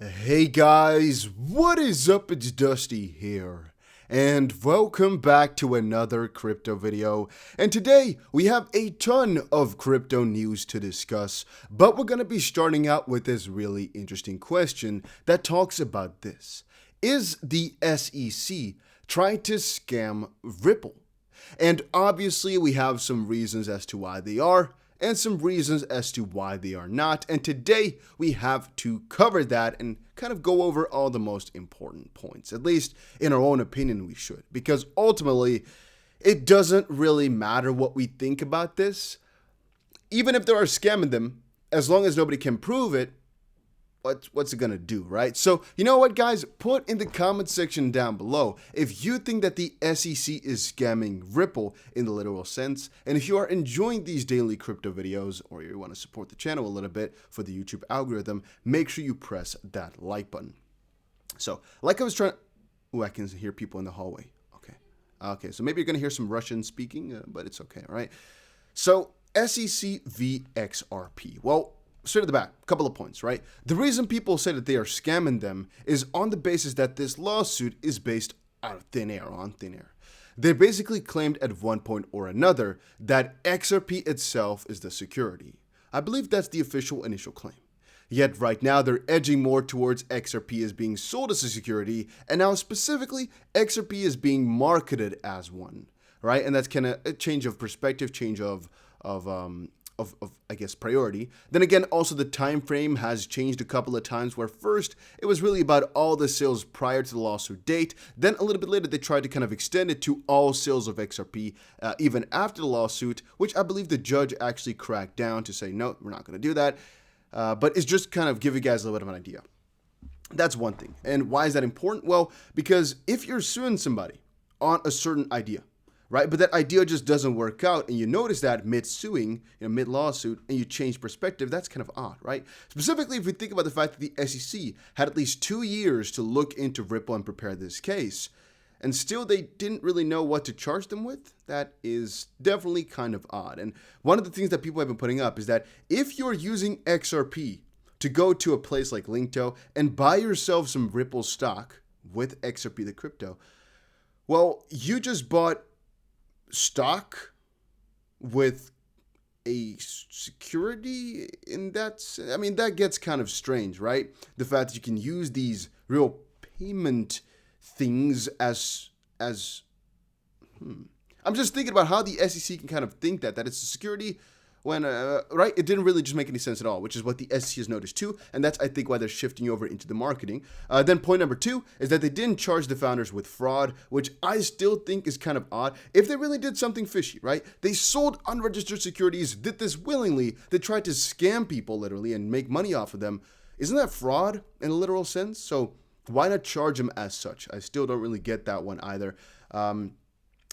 Hey guys, what is up? It's Dusty here, and welcome back to another crypto video. And today we have a ton of crypto news to discuss, but we're going to be starting out with this really interesting question that talks about this. Is the SEC trying to scam Ripple? And obviously we have some reasons as to why they are, and some reasons as to why they are not. And today we have to cover that and kind of go over all the most important points. At least in our own opinion we should, because ultimately it doesn't really matter what we think about this. Even if they are scamming them, as long as nobody can prove it, what's it gonna do, right? So you know what, guys, put in the comment section down below if you think that the SEC is scamming Ripple in the literal sense, and if you are enjoying these daily crypto videos, or you want to support the channel a little bit for the YouTube algorithm, make sure you press that like button. So like I was trying, I can hear people in the hallway. Okay, so maybe you're gonna hear some Russian speaking, but it's okay. All right, so SEC v XRP. Well, straight to the back, a couple of points, right? The reason people say that they are scamming them is on the basis that this lawsuit is based out of thin air, They basically claimed at one point or another that XRP itself is the security. I believe that's the official initial claim. Yet right now they're edging more towards XRP as being sold as a security, and now specifically XRP is being marketed as one, right? And that's kind of a change of perspective, change of I guess priority. Then again, also the time frame has changed a couple of times, where first it was really about all the sales prior to the lawsuit date. Then a little bit later they tried to kind of extend it to all sales of XRP even after the lawsuit, which I believe the judge actually cracked down to say, no, we're not going to do that. But it's just kind of give you guys a little bit of an idea. That's one thing. And why is that important? Well, because if you're suing somebody on a certain idea, right, but that idea just doesn't work out, and you notice that mid-suing, mid-lawsuit, and you change perspective, that's kind of odd, right? Specifically, if we think about the fact that the SEC had at least 2 years to look into Ripple and prepare this case, and still they didn't really know what to charge them with, that is definitely kind of odd. And one of the things that people have been putting up is that if you're using XRP to go to a place like Linkto and buy yourself some Ripple stock with XRP, the crypto, well, you just bought stock with a security in that. I mean, that gets kind of strange, right? The fact that you can use these real payment things as I'm just thinking about how the SEC can kind of think that it's a security when, right, it didn't really just make any sense at all, which is what the SEC has noticed too, and that's, I think, why they're shifting over into the marketing. Then point number 2 is that they didn't charge the founders with fraud, which I still think is kind of odd. If they really did something fishy, right, they sold unregistered securities, did this willingly, they tried to scam people literally and make money off of them. Isn't that fraud in a literal sense? So why not charge them as such? I still don't really get that one either.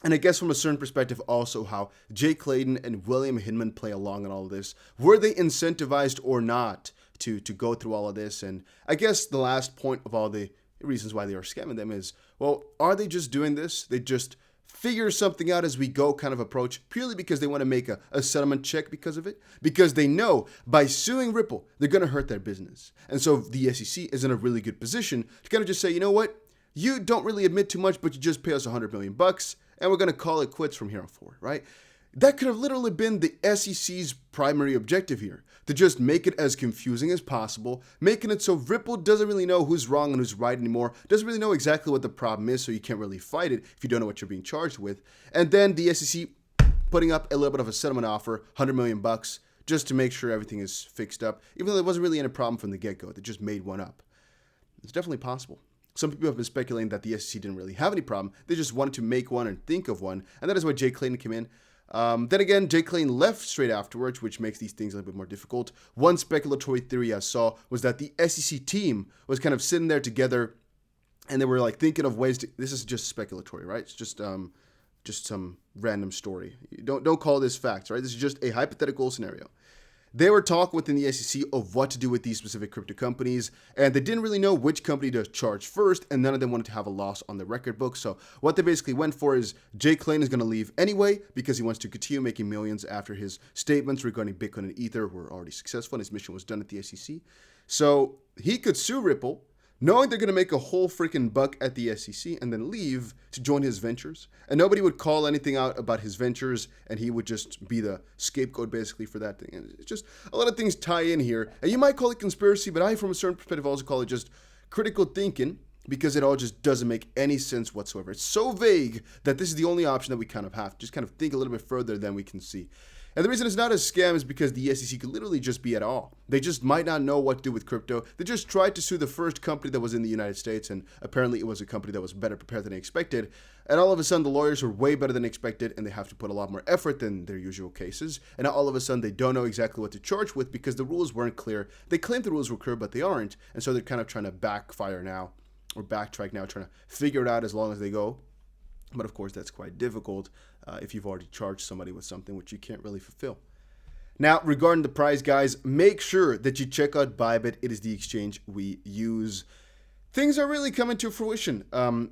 And I guess from a certain perspective also how Jay Clayton and William Hinman play along in all of this. Were they incentivized or not to go through all of this? And I guess the last point of all the reasons why they are scamming them is, well, are they just doing this? They just figure something out as we go kind of approach, purely because they want to make a settlement check because of it, because they know by suing Ripple, they're going to hurt their business. And so the SEC is in a really good position to kind of just say, you know what? You don't really admit too much, but you just pay us $100 million. And we're going to call it quits from here on forward, right? That could have literally been the SEC's primary objective here, to just make it as confusing as possible, making it so Ripple doesn't really know who's wrong and who's right anymore, doesn't really know exactly what the problem is, so you can't really fight it if you don't know what you're being charged with. And then the SEC putting up a little bit of a settlement offer, $100 million, just to make sure everything is fixed up, even though there wasn't really any problem from the get-go. They just made one up. It's definitely possible. Some people have been speculating that the SEC didn't really have any problem. They just wanted to make one and think of one. And that is why Jay Clayton came in. Then again, Jay Clayton left straight afterwards, which makes these things a little bit more difficult. One speculatory theory I saw was that the SEC team was kind of sitting there together and they were like thinking of ways to, this is just speculatory, right? It's just some random story. Don't call this facts, right? This is just a hypothetical scenario. They were talking within the SEC of what to do with these specific crypto companies, and they didn't really know which company to charge first, and none of them wanted to have a loss on the record book. So what they basically went for is Jay Clayton is going to leave anyway because he wants to continue making millions after his statements regarding Bitcoin and Ether were already successful and his mission was done at the SEC. So he could sue Ripple, knowing they're going to make a whole freaking buck at the SEC and then leave to join his ventures. And nobody would call anything out about his ventures, and he would just be the scapegoat basically for that thing. And it's just a lot of things tie in here. And you might call it conspiracy, but I, from a certain perspective, also call it just critical thinking, because it all just doesn't make any sense whatsoever. It's so vague that this is the only option that we kind of have to just kind of think a little bit further than we can see. And the reason it's not a scam is because the SEC could literally just be at all. They just might not know what to do with crypto. They just tried to sue the first company that was in the United States, and apparently it was a company that was better prepared than they expected. And all of a sudden, the lawyers were way better than expected, and they have to put a lot more effort than their usual cases. And now all of a sudden, they don't know exactly what to charge with because the rules weren't clear. They claimed the rules were clear, but they aren't. And so they're kind of trying to backfire now, or backtrack now, trying to figure it out as long as they go. But of course, that's quite difficult if you've already charged somebody with something which you can't really fulfill. Now, regarding the price, guys, make sure that you check out Bybit. It is the exchange we use. Things are really coming to fruition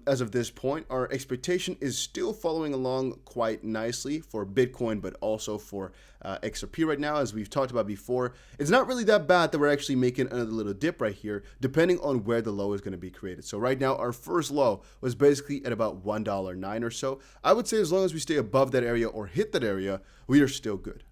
as of this point. Our expectation is still following along quite nicely for Bitcoin, but also for XRP right now, as we've talked about before. It's not really that bad that we're actually making another little dip right here, depending on where the low is going to be created. So right now, our first low was basically at about $1.09 or so. I would say as long as we stay above that area or hit that area, we are still good.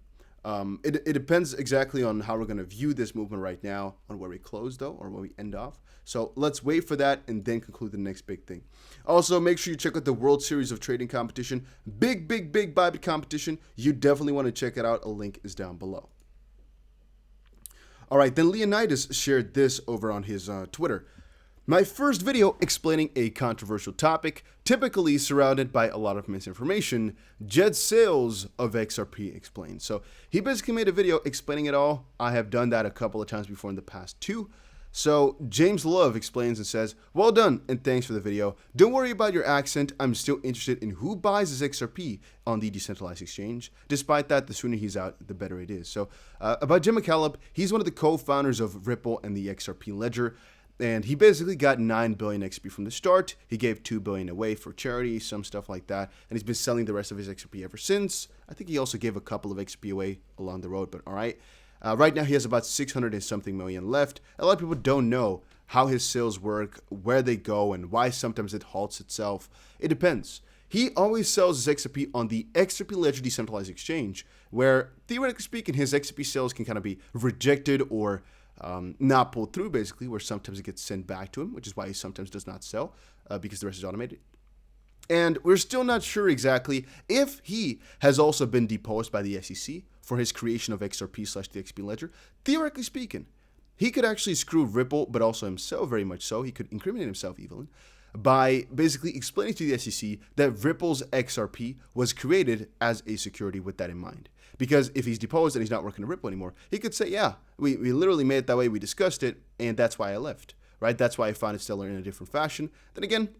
It depends exactly on how we're going to view this movement right now, on where we close though, or where we end off. So let's wait for that and then conclude the next big thing. Also, make sure you check out the World Series of Trading competition. Big Bybit competition. You definitely want to check it out. A link is down below. All right, then Leonidas shared this over on his Twitter. My first video explaining a controversial topic, typically surrounded by a lot of misinformation, jet sales of XRP explained. So he basically made a video explaining it all. I have done that a couple of times before in the past too. So James Love explains and says, well done and thanks for the video. Don't worry about your accent. I'm still interested in who buys this XRP on the decentralized exchange. Despite that, the sooner he's out, the better it is. So about Jim McCallup, he's one of the co-founders of Ripple and the XRP ledger. And he basically got 9 billion XP from the start. He gave 2 billion away for charity, some stuff like that. And he's been selling the rest of his XP ever since. I think he also gave a couple of XP away along the road, but all right. Right now he has about 600 and something million left. A lot of people don't know how his sales work, where they go, and why sometimes it halts itself. It depends. He always sells his XRP on the XRP Ledger decentralized exchange, where theoretically speaking, his XRP sales can kind of be rejected or not pulled through, basically, where sometimes it gets sent back to him, which is why he sometimes does not sell because the rest is automated. And we're still not sure exactly if he has also been deposed by the SEC for his creation of XRP/the XP Ledger. Theoretically speaking, he could actually screw Ripple, but also himself very much so. He could incriminate himself even by basically explaining to the SEC that Ripple's XRP was created as a security with that in mind. Because if he's deposed and he's not working at Ripple anymore, he could say, yeah, we literally made it that way, we discussed it, and that's why I left, right? That's why I founded Stellar in a different fashion. Then again,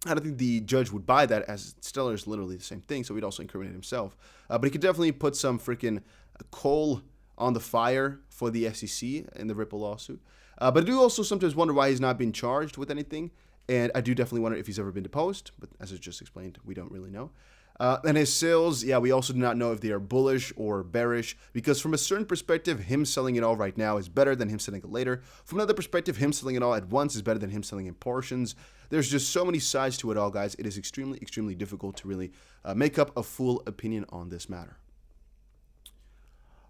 I don't think the judge would buy that, as Stellar is literally the same thing, so he'd also incriminate himself. But he could definitely put some freaking coal on the fire for the SEC in the Ripple lawsuit. But I do also sometimes wonder why he's not being charged with anything, and I do definitely wonder if he's ever been deposed, but as I just explained, we don't really know. And his sales, yeah, we also do not know if they are bullish or bearish, because from a certain perspective, him selling it all right now is better than him selling it later. From another perspective, him selling it all at once is better than him selling in portions. There's just so many sides to it all, guys. It is extremely difficult to really make up a full opinion on this matter.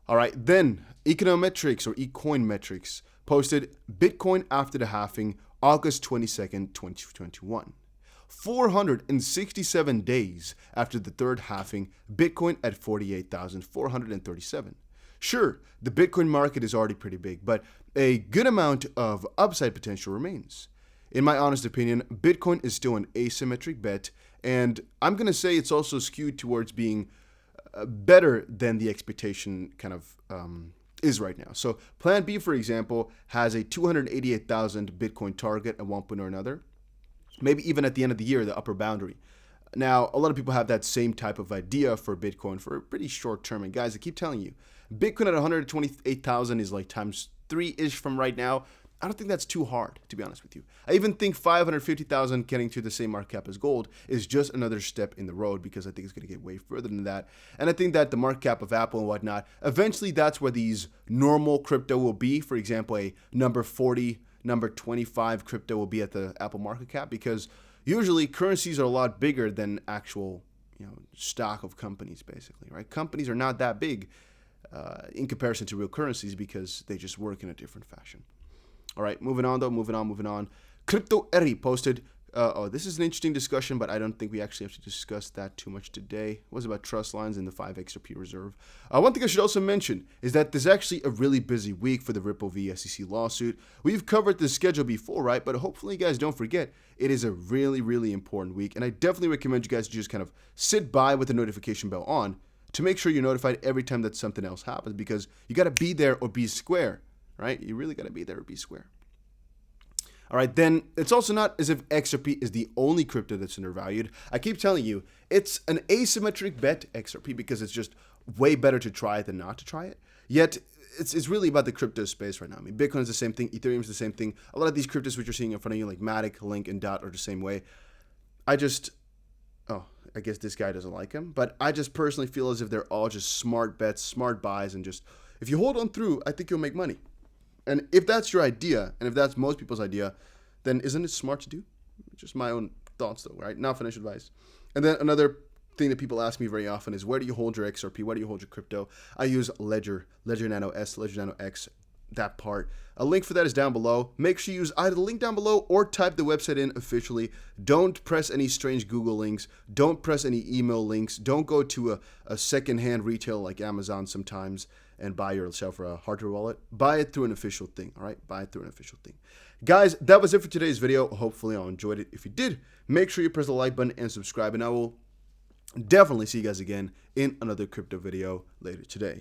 All right, then Econometrics or Ecoinmetrics posted Bitcoin after the halving, August 22nd, 2021. 467 days after the third halving, Bitcoin at 48,437. Sure, the Bitcoin market is already pretty big, but a good amount of upside potential remains. In my honest opinion, Bitcoin is still an asymmetric bet, and I'm going to say it's also skewed towards being better than the expectation kind of is right now. So Plan B, for example, has a 288,000 Bitcoin target at one point or another. Maybe even at the end of the year, the upper boundary. Now, a lot of people have that same type of idea for Bitcoin for a pretty short term. And guys, I keep telling you, Bitcoin at 128,000 is like times 3-ish from right now. I don't think that's too hard, to be honest with you. I even think 550,000 getting to the same market cap as gold is just another step in the road, because I think it's going to get way further than that. And I think that the market cap of Apple and whatnot, eventually that's where these normal crypto will be. For example, a number 40, number 25 crypto will be at the Apple market cap, because usually currencies are a lot bigger than actual, stock of companies, basically, right? Companies are not that big in comparison to real currencies, because they just work in a different fashion. All right, moving on. Crypto Eri posted, this is an interesting discussion, but I don't think we actually have to discuss that too much today. It was about trust lines and the 5 XRP reserve. One thing I should also mention is that there's actually a really busy week for the Ripple v SEC lawsuit. We've covered the schedule before, right? But hopefully you guys don't forget, it is a really, really important week. And I definitely recommend you guys just kind of sit by with the notification bell on to make sure you're notified every time that something else happens, because you got to be there or be square. Right? You really got to be there or be square. All right, then it's also not as if XRP is the only crypto that's undervalued. I keep telling you, it's an asymmetric bet, XRP, because it's just way better to try it than not to try it. Yet, it's really about the crypto space right now. I mean, Bitcoin is the same thing. Ethereum is the same thing. A lot of these cryptos which you're seeing in front of you, like Matic, Link, and DOT, are the same way. I guess this guy doesn't like him, but I just personally feel as if they're all just smart bets, smart buys, and just, if you hold on through, I think you'll make money. And if that's your idea, and if that's most people's idea, then isn't it smart to do? Just my own thoughts, though, right? Not financial advice. And then another thing that people ask me very often is, where do you hold your XRP? Where do you hold your crypto? I use Ledger Nano S, Ledger Nano X, that part. A link for that is down below. Make sure you use either the link down below or type the website in officially. Don't press any strange Google links. Don't press any email links. Don't go to a secondhand retailer like Amazon sometimes and buy yourself a hardware wallet. Buy it through an official thing, all right? Buy it through an official thing. Guys, that was it for today's video. Hopefully you all enjoyed it. If you did, make sure you press the like button and subscribe, and I will definitely see you guys again in another crypto video later today.